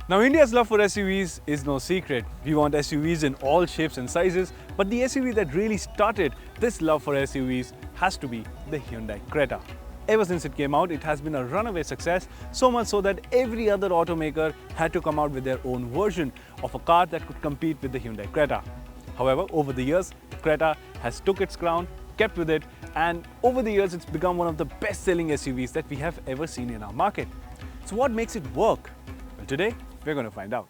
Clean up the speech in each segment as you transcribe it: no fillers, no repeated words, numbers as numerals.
Now, India's love for SUVs is no secret. We want SUVs in all shapes and sizes, but the SUV that really started this love for SUVs has to be the Hyundai Creta. Ever since it came out, it has been a runaway success, so much so that every other automaker had to come out with their own version of a car that could compete with the Hyundai Creta. However, over the years, the Creta has took its crown, kept with it, and over the years it's become one of the best-selling SUVs that we have ever seen in our market. So what makes it work? Well, today we're going to find out.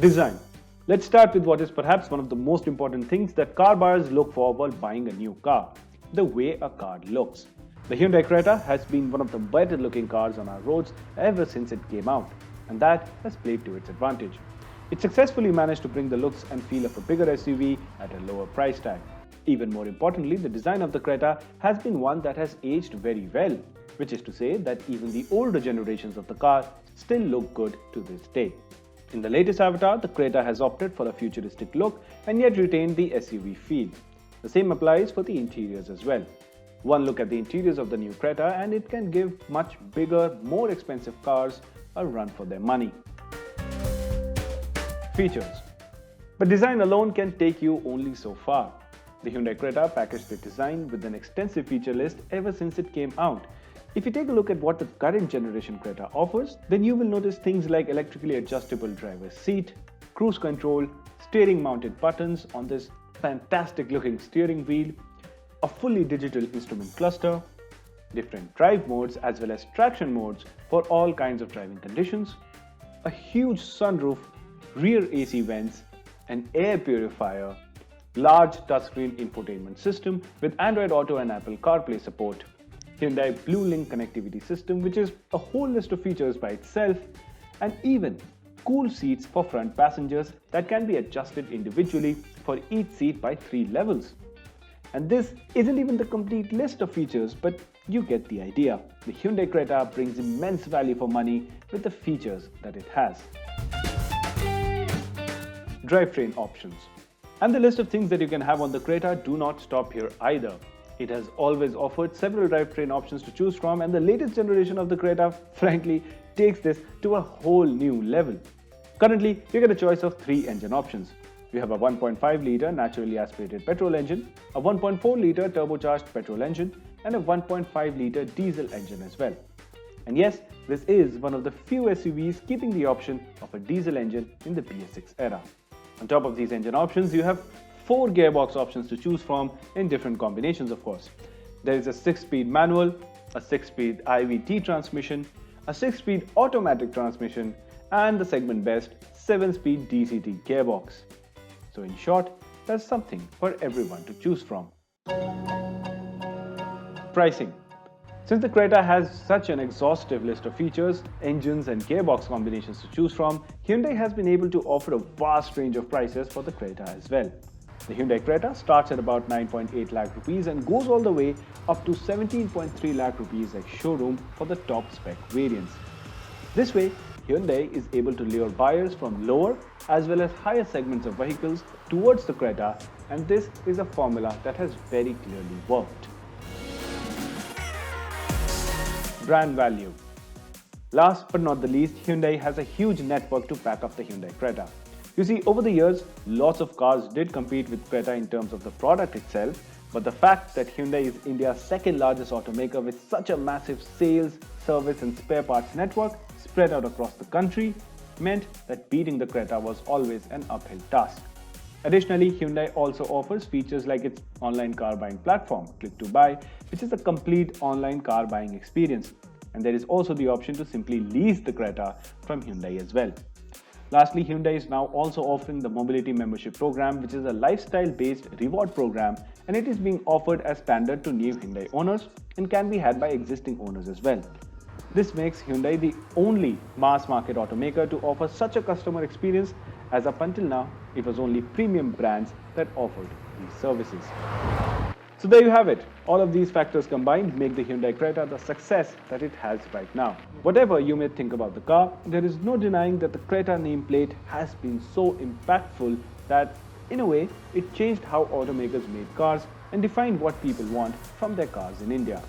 Design. Let's start with what is perhaps one of the most important things that car buyers look for while buying a new car: the way a car looks. The Hyundai Creta has been one of the better looking cars on our roads ever since it came out, and that has played to its advantage. It successfully managed to bring the looks and feel of a bigger SUV at a lower price tag. Even more importantly, the design of the Creta has been one that has aged very well, which is to say that even the older generations of the car still look good to this day. In the latest avatar, the Creta has opted for a futuristic look and yet retained the SUV feel. The same applies for the interiors as well. One look at the interiors of the new Creta and it can give much bigger, more expensive cars a run for their money. Features. But design alone can take you only so far. The Hyundai Creta packaged the design with an extensive feature list ever since it came out. If you take a look at what the current generation Creta offers, then you will notice things like electrically adjustable driver's seat, cruise control, steering mounted buttons on this fantastic looking steering wheel, a fully digital instrument cluster, different drive modes as well as traction modes for all kinds of driving conditions, a huge sunroof, rear AC vents, an air purifier, large touchscreen infotainment system with Android Auto and Apple CarPlay support, Hyundai BlueLink connectivity system, which is a whole list of features by itself, and even cool seats for front passengers that can be adjusted individually for each seat by 3 levels. And this isn't even the complete list of features, but you get the idea. The Hyundai Creta brings immense value for money with the features that it has. Drivetrain options. And the list of things that you can have on the Creta do not stop here either. It has always offered several drivetrain options to choose from, and the latest generation of the Creta frankly takes this to a whole new level. Currently, you get a choice of 3 engine options. You have a 1.5-litre naturally aspirated petrol engine, a 1.4-litre turbocharged petrol engine, and a 1.5-litre diesel engine as well. And yes, this is one of the few SUVs keeping the option of a diesel engine in the BS6 era. On top of these engine options, you have 4 gearbox options to choose from in different combinations, of course. There is a 6-speed manual, a 6-speed IVT transmission, a 6-speed automatic transmission, and the segment best 7-speed DCT gearbox. So in short, there's something for everyone to choose from. Pricing. Since the Creta has such an exhaustive list of features, engines and gearbox combinations to choose from, Hyundai has been able to offer a vast range of prices for the Creta as well. The Hyundai Creta starts at about 9.8 lakh rupees and goes all the way up to 17.3 lakh rupees at showroom for the top spec variants. This way, Hyundai is able to lure buyers from lower as well as higher segments of vehicles towards the Creta, and this is a formula that has very clearly worked. Brand value. Last but not the least, Hyundai has a huge network to back up the Hyundai Creta. You see, over the years, lots of cars did compete with Creta in terms of the product itself, but the fact that Hyundai is India's second largest automaker with such a massive sales, service and spare parts network spread out across the country meant that beating the Creta was always an uphill task. Additionally, Hyundai also offers features like its online car buying platform, Click to Buy, which is a complete online car buying experience. And there is also the option to simply lease the Creta from Hyundai as well. Lastly, Hyundai is now also offering the Mobility Membership Program, which is a lifestyle-based reward program, and it is being offered as standard to new Hyundai owners and can be had by existing owners as well. This makes Hyundai the only mass market automaker to offer such a customer experience, as up until now, it was only premium brands that offered these services. So there you have it. All of these factors combined make the Hyundai Creta the success that it has right now. Whatever you may think about the car, there is no denying that the Creta nameplate has been so impactful that In a way, it changed how automakers made cars and defined what people want from their cars in India.